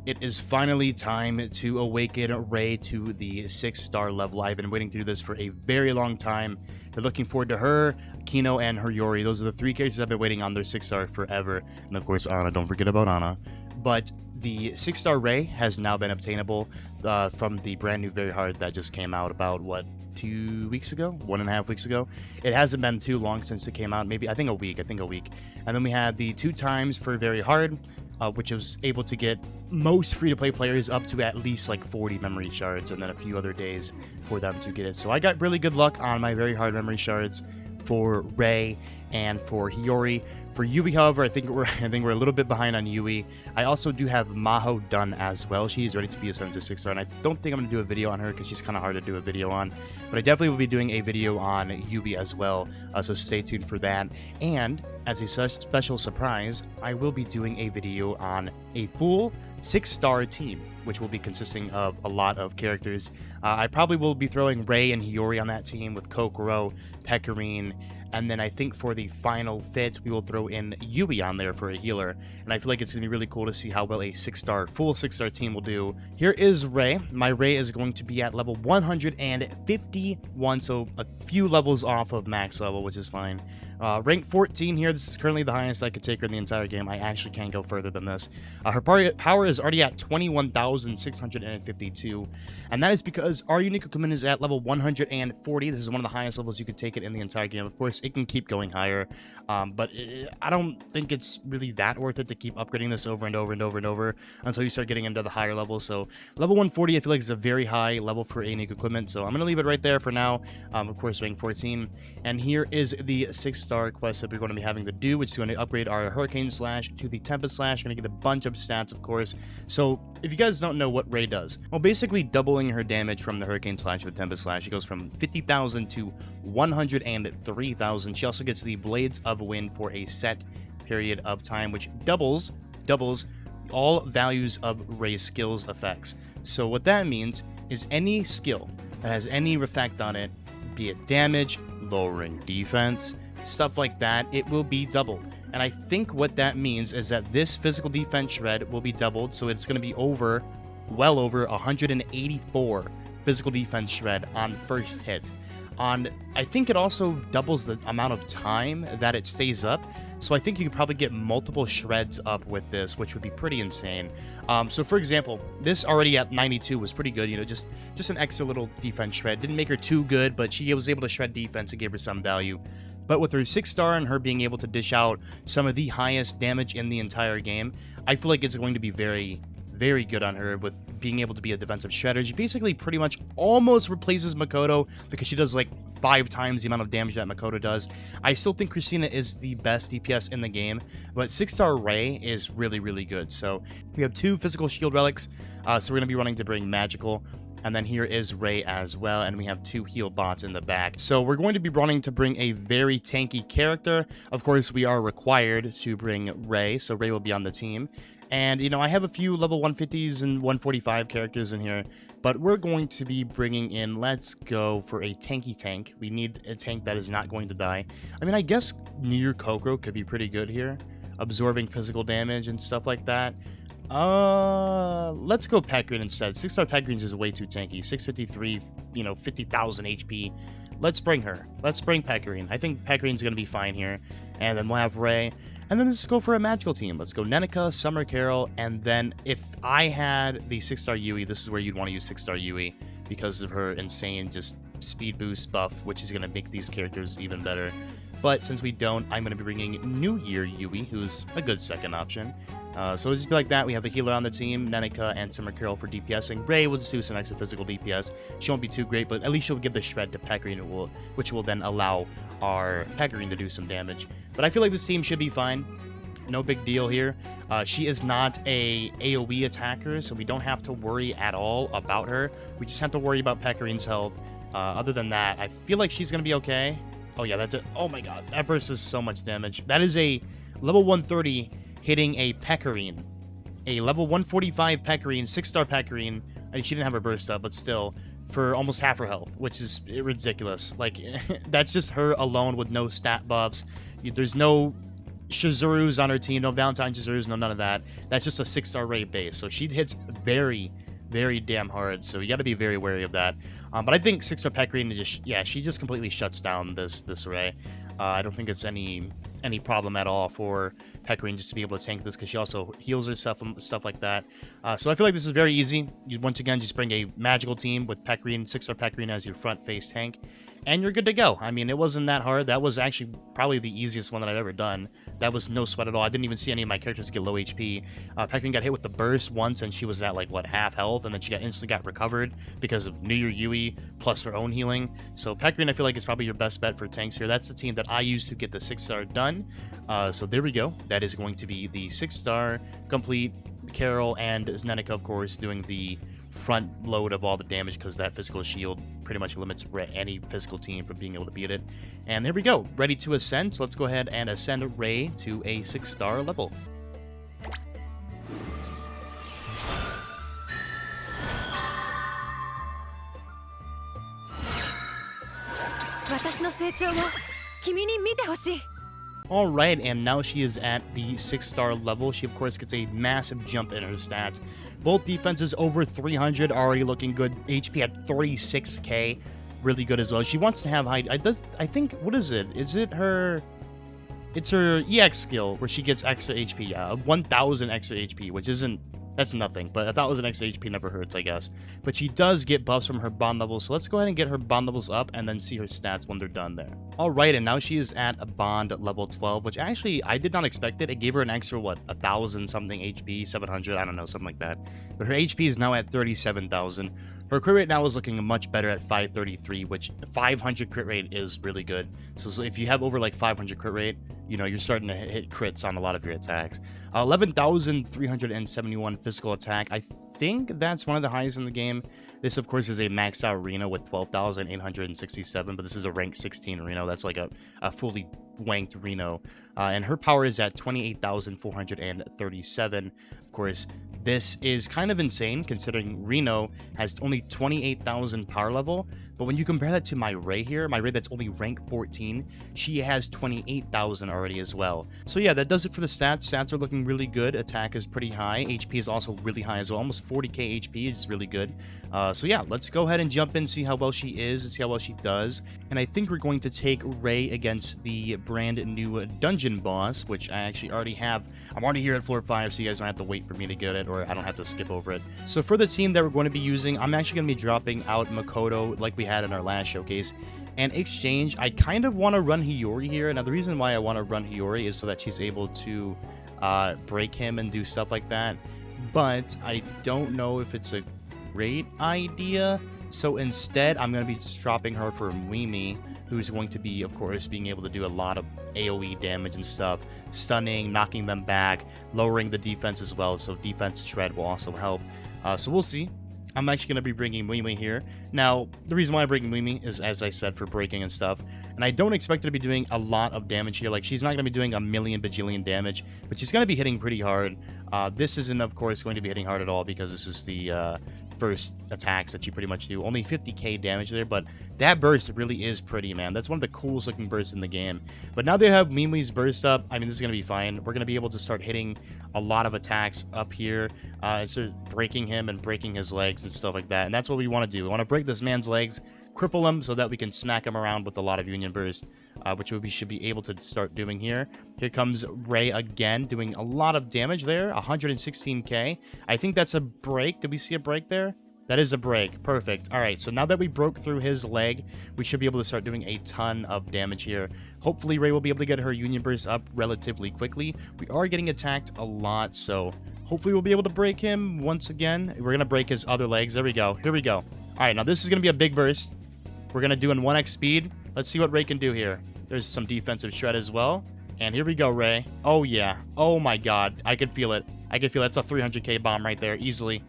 It is finally time to awaken Rei to the 6-star level. I've been waiting to do this for a very long time. Been looking forward to her, Kino, and her Yori. Those are the three characters I've been waiting on their 6-star forever. And of course, Ana. Don't forget about Ana. But the 6-star Rei has now been obtainable from the brand new Very Hard that just came out about, what, 2 weeks ago? 1.5 weeks ago? It hasn't been too long since it came out. Maybe, I think a week. And then we had the 2 times for Very Hard, which was able to get most free-to-play players up to at least like 40 memory shards, and then a few other days for them to get it. So I got really good luck on my Very Hard memory shards for Rei and for Hiyori. For Yui, however, I think we're a little bit behind on Yui. I also do have Maho done as well. She's ready to be ascended to 6-star, and I don't think I'm going to do a video on her because she's kind of hard to do a video on. But I definitely will be doing a video on Yui as well, so stay tuned for that. And as a special surprise, I will be doing a video on a full 6-star team, which will be consisting of a lot of characters. I probably will be throwing Rei and Hiyori on that team with Kokoro, Pecorine, and then I think for the final fit, we will throw in Yui on there for a healer. And I feel like it's going to be really cool to see how well a full 6-star team will do. Here is Rei. My Rei is going to be at level 151, so a few levels off of max level, which is fine. Rank 14 here. This is currently the highest I could take her in the entire game. I actually can't go further than this. Her power is already at 21,652, and that is because our unique equipment is at level 140. This is one of the highest levels you could take it in the entire game. Of course, it can keep going higher, but I don't think it's really that worth it to keep upgrading this over and over and over and over until you start getting into the higher levels. So level 140, I feel like is a very high level for a unique equipment, so I'm going to leave it right there for now. Of course, rank 14. And here is the 6-star quest that we're going to be having to do, which is going to upgrade our Hurricane Slash to the Tempest Slash. Going to get a bunch of stats, of course. So if you guys don't know what Rei does, well, basically doubling her damage from the Hurricane Slash to the Tempest Slash. It goes from 50,000 to 103,000. She also gets the Blades of Wind for a set period of time, which doubles all values of Rei's skills effects. So what that means is any skill that has any effect on it, be it damage, lowering defense, stuff like that, it will be doubled. And I think what that means is that this physical defense shred will be doubled, so it's going to be well over 184 physical defense shred on first hit. I think it also doubles the amount of time that it stays up, so I think you could probably get multiple shreds up with this, which would be pretty insane. So for example, this already at 92 was pretty good, you know, just an extra little defense shred. Didn't make her too good, but she was able to shred defense and gave her some value. But with her 6-star and her being able to dish out some of the highest damage in the entire game, I feel like it's going to be very, very good on her with being able to be a defensive shredder. She basically pretty much almost replaces Makoto because she does like 5 times the amount of damage that Makoto does. I still think Christina is the best DPS in the game, but 6-star Rei is really, really good. So we have 2 physical shield relics, so we're going to be running to bring magical. And then here is Rei as well, and we have 2 heal bots in the back. So we're going to be running to bring a very tanky character. Of course, we are required to bring Rei, so Rei will be on the team. And, you know, I have a few level 150s and 145 characters in here, but we're going to be bringing in, let's go for a tanky tank. We need a tank that is not going to die. I mean, I guess Near Kokoro could be pretty good here, absorbing physical damage and stuff like that. Let's go Pecorine instead. 6-star Pecorine is way too tanky. 653, you know, 50,000 HP. Let's bring her. Let's bring Pecorine. I think Pecorine's going to be fine here. And then we'll have Rei. And then let's go for a magical team. Let's go Nenika, Summer Carol, and then if I had the 6-star Yui, this is where you'd want to use 6-star Yui because of her insane just speed boost buff, which is going to make these characters even better. But since we don't, I'm going to be bringing New Year Yui, who's a good second option. So it'll just be like that. We have a healer on the team, Nenika and Summer Carol for DPSing. Rei will just do some extra physical DPS. She won't be too great, but at least she'll give the shred to Pecorine, which will then allow our Pecorine to do some damage. But I feel like this team should be fine. No big deal here. She is not a AoE attacker, so we don't have to worry at all about her. We just have to worry about Pecorine's health. Other than that, I feel like she's going to be okay. Oh yeah, that's it. Oh my god, that burst is so much damage. That is a level 130 hitting a Pecorine. A level 145 Pecorine, 6-star Pecorine. I mean, she didn't have her burst up, but still, for almost half her health, which is ridiculous. Like, that's just her alone with no stat buffs. There's no Shizuru's on her team. No Valentine Shizuru's, no none of that. That's just a 6-star Ray base. So she hits very, very damn hard. So you got to be very wary of that. But I think 6-star Pecorine just, yeah, she just completely shuts down this Ray. I don't think it's any problem at all for Pecorine just to be able to tank this, because she also heals herself and stuff like that. So I feel like this is very easy. You once again just bring a magical team with Pecorine, 6-star Pecorine as your front face tank, and you're good to go. I mean, it wasn't that hard. That was actually probably the easiest one that I've ever done. That was no sweat at all. I didn't even see any of my characters get low HP. Pecorine got hit with the burst once, and she was at like, what, half health, and then she instantly got recovered because of New Year Yui plus her own healing. So Pecorine, I feel like, is probably your best bet for tanks here. That's the team that I used to get the 6-star done. So there we go. That is going to be the 6-star complete. Carol and Zeneca, of course, doing the front load of all the damage, because that physical shield pretty much limits any physical team from being able to beat it. And there we go, ready to ascend. So let's go ahead and ascend Ray to a 6-star level. Alright, and now she is at the 6-star level. She, of course, gets a massive jump in her stats. Both defenses over 300, already looking good. HP at 36k, really good as well. She wants to have high... I think, what is it? Is it her... It's her EX skill, where she gets extra HP. 1,000 extra HP, which isn't... That's nothing, but 1,000 extra HP never hurts, I guess. But she does get buffs from her bond levels, so let's go ahead and get her bond levels up and then see her stats when they're done there. Alright, and now she is at a bond level 12, which actually, I did not expect it. It gave her an extra, what, 1,000 something HP, 700, I don't know, something like that. But her HP is now at 37,000. Her crit rate now is looking much better at 533, which 500 crit rate is really good. So if you have over like 500 crit rate, you know, you're starting to hit crits on a lot of your attacks. 11,371 physical attack. I think that's one of the highest in the game. This, of course, is a maxed out Reno with 12,867, but this is a rank 16 Reno. That's like a fully wanked Reno. And her power is at 28,437. Of course, this is kind of insane considering Reno has only 28,000 power level, but when you compare that to my Ray here, my Ray that's only rank 14, she has 28,000 already as well. So yeah, that does it for the stats. Stats are looking really good. Attack is pretty high. HP is also really high as well. Almost 40k HP is really good. So yeah, let's go ahead and jump in, see how well she is, and see how well she does. And I think we're going to take Ray against the brand new dungeon boss, which I actually already have. I'm already here at floor 5, so you guys don't have to wait for me to get it, or I don't have to skip over it. So for the team that we're going to be using, I'm actually going to be dropping out Makoto like we had in our last showcase. And Exchange, I kind of want to run Hiyori here. Now the reason why I want to run Hiyori is so that she's able to break him and do stuff like that. But I don't know if it's a great idea. So instead, I'm going to be just dropping her for Mimi, who's going to be, of course, being able to do a lot of AoE damage and stuff, stunning, knocking them back, lowering the defense as well, so defense shred will also help. So we'll see. I'm actually going to be bringing Mimi here. Now, the reason why I'm bringing Mimi is, as I said, for breaking and stuff, and I don't expect her to be doing a lot of damage here. Like, she's not going to be doing a million bajillion damage, but she's going to be hitting pretty hard. This isn't, of course, going to be hitting hard at all, because this is the first attacks that you pretty much do. Only 50k damage there, but that burst really is pretty, man. That's one of the coolest looking bursts in the game. But now they have Mimi's burst up. I mean, this is going to be fine. We're going to be able to start hitting a lot of attacks up here, and start breaking him and breaking his legs and stuff like that. And that's what we want to do. We want to break this man's legs, cripple him, so that we can smack him around with a lot of Union Burst, which we should be able to start doing here. Here comes Ray again, doing a lot of damage there, 116k. I think that's a break. Did we see a break there? That is a break. Perfect. All right, so now that we broke through his leg, we should be able to start doing a ton of damage here. Hopefully, Ray will be able to get her Union Burst up relatively quickly. We are getting attacked a lot, so hopefully we'll be able to break him once again. We're going to break his other legs. There we go. Here we go. All right, now this is going to be a big burst. We're going to do in 1x speed. Let's see what Ray can do here. There's some defensive shred as well. And here we go, Ray. Oh, yeah. Oh, my God. I can feel it. I can feel it. That's a 300k bomb right there, easily.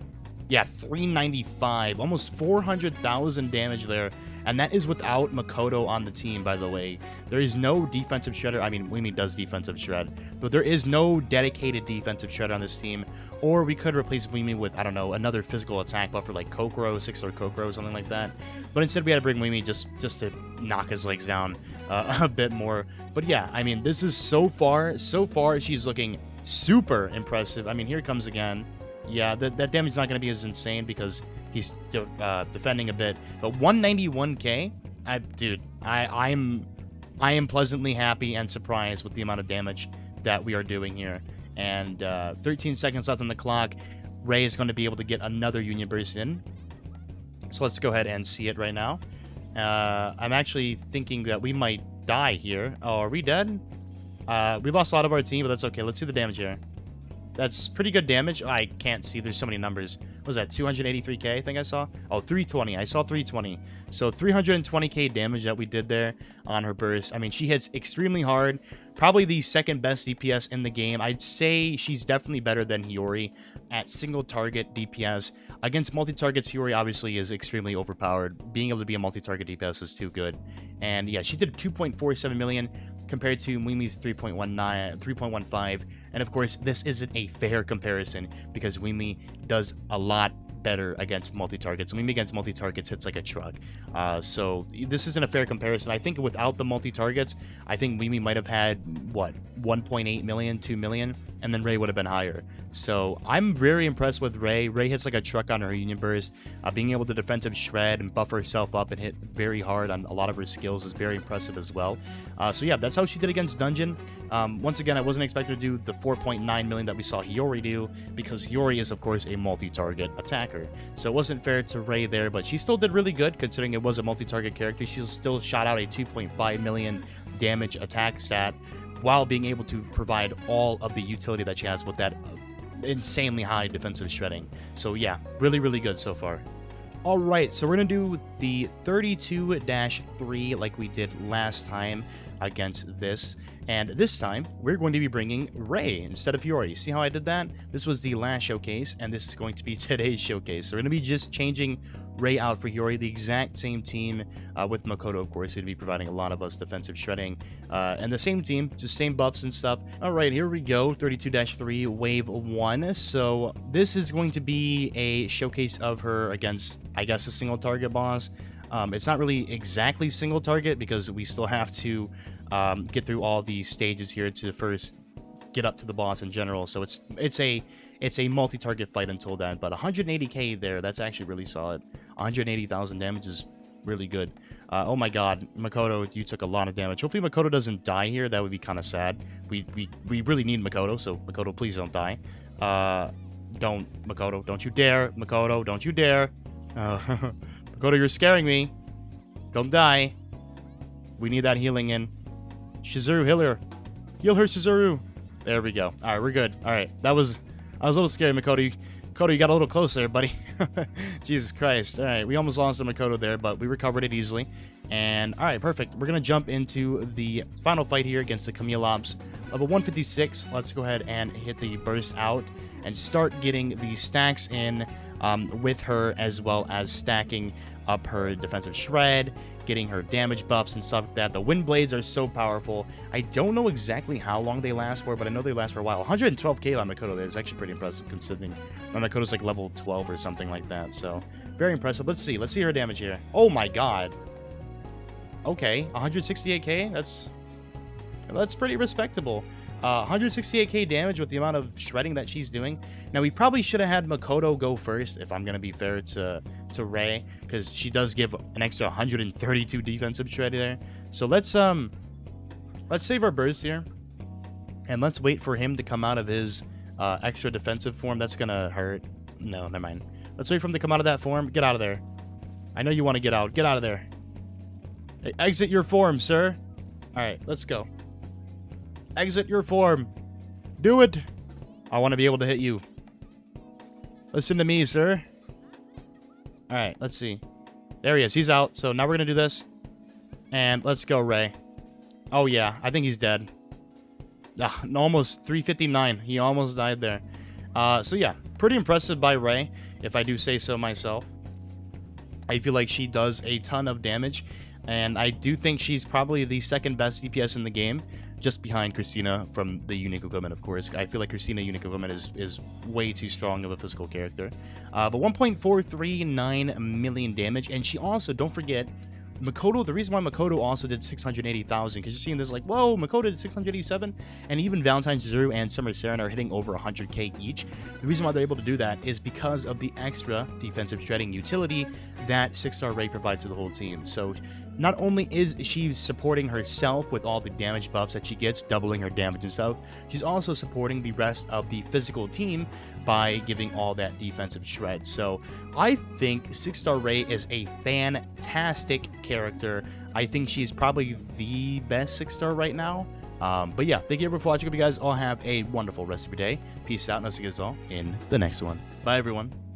Yeah, 395. Almost 400,000 damage there. And that is without Makoto on the team, by the way. There is no defensive shredder. I mean, Mimi does defensive shred. But there is no dedicated defensive shredder on this team. Or we could replace Mimi with, I don't know, another physical attack buffer like Kokoro, 6-star Kokoro, something like that. But instead we had to bring Mimi just to knock his legs down a bit more. But yeah, I mean, this is so far, she's looking super impressive. I mean, here it comes again. Yeah, that damage is not going to be as insane because he's defending a bit. But 191k, dude, I am pleasantly happy and surprised with the amount of damage that we are doing here. And 13 seconds left on the clock. Ray is going to be able to get another Union Burst in. So let's go ahead and see it right now. I'm actually thinking that we might die here. Oh, are we dead? We lost a lot of our team, but that's okay. Let's see the damage here. That's pretty good damage. Oh, I can't see. There's so many numbers. What was that? 283k, I think I saw? Oh, 320. I saw 320. So 320k damage that we did there on her burst. I mean, she hits extremely hard. Probably the second best DPS in the game. I'd say she's definitely better than Hiyori at single target DPS. Against multi-targets, Hiyori obviously is extremely overpowered. Being able to be a multi-target DPS is too good. And yeah, she did 2.47 million compared to Mimi's 3.15. And of course, this isn't a fair comparison because Mimi does a lot better against multi-targets. Mimi against multi-targets hits like a truck. So this isn't a fair comparison. I think without the multi-targets, I think Mimi might have had, what, 1.8 million, 2 million, and then Ray would have been higher. So I'm very impressed with Ray. Ray hits like a truck on her Union Burst. Being able to defensive shred and buff herself up and hit very hard on a lot of her skills is very impressive as well. So yeah, that's how she did against Dungeon. Once again, I wasn't expecting to do the 4.9 million that we saw Hiyori do because Hiyori is, of course, a multi-target attacker. So it wasn't fair to Ray there, but she still did really good considering it was a multi-target character. She still shot out a 2.5 million damage attack stat while being able to provide all of the utility that she has with that insanely high defensive shredding. So yeah, really, really good so far. All right, so we're going to do the 32-3 like we did last time against this. And this time, we're going to be bringing Ray instead of Hiyori. See how I did that? This was the last showcase, and this is going to be today's showcase. So we're going to be just changing Ray out for Hiyori, the exact same team with Makoto, of course, going to be providing a lot of us defensive shredding. And the same team, just same buffs and stuff. All right, here we go, 32-3, Wave 1. So this is going to be a showcase of her against, I guess, a single target boss. It's not really exactly single target because we still have to get through all these stages here to first get up to the boss in general. So it's a multi-target fight until then. But 180k there, that's actually really solid. 180,000 damage is really good. Oh my god, Makoto, you took a lot of damage. Hopefully Makoto doesn't die here. That would be kind of sad. We really need Makoto, so Makoto, please don't die. Makoto, don't you dare. Makoto, don't you dare. Makoto, you're scaring me. Don't die. We need that healing in. Shizuru, heal her. Heal her, Shizuru. There we go. All right, we're good. All right, I was a little scared, Makoto. Makoto, you got a little close there, buddy. Jesus Christ. All right, we almost lost to Makoto there, but we recovered it easily. And all right, perfect. We're going to jump into the final fight here against the Camille Ops. Level 156. Let's go ahead and hit the burst out and start getting the stacks in with her, as well as stacking up her defensive shred, getting her damage buffs and stuff like that. The wind blades are so powerful. I don't know exactly how long they last for, but I know they last for a while. 112k on Makoto there is actually pretty impressive considering Makoto's like level 12 or something like that. So very impressive. Let's see her damage here. Oh my god. Okay, 168k. That's pretty respectable. 168k damage with the amount of shredding that she's doing. Now, we probably should have had Makoto go first, if I'm going to be fair to Ray, because she does give an extra 132 defensive shred there. So let's save our burst here, and let's wait for him to come out of his extra defensive form. That's going to hurt. No, never mind. Let's wait for him to come out of that form. Get out of there. I know you want to get out. Get out of there. Hey, exit your form, sir. All right, let's go. Exit your form. Do it. I want to be able to hit you. Listen to me, sir. All right, let's see. There he is. He's out. So now we're going to do this. And let's go, Ray. Oh, yeah. I think he's dead. Almost 359. He almost died there. So, yeah. Pretty impressive by Ray, if I do say so myself. I feel like she does a ton of damage. and I do think she's probably the second best DPS in the game, just behind Christina from the unique equipment, of course. I feel like Christina unique equipment is way too strong of a physical character. But 1.439 million damage, and she also, don't forget, Makoto, the reason why Makoto also did 680,000, because you're seeing this like, whoa, Makoto did 687, and even Valentine's Zero and Summer Saren are hitting over 100k each. The reason why they're able to do that is because of the extra defensive shredding utility that 6-star Ray provides to the whole team. So not only is she supporting herself with all the damage buffs that she gets, doubling her damage and stuff, she's also supporting the rest of the physical team by giving all that defensive shred. So I think 6-star Ray is a fantastic character. I think she's probably the best 6-star right now. But yeah, thank you everyone for watching. Hope you guys all have a wonderful rest of your day. Peace out, and I'll see you guys all in the next one. Bye everyone.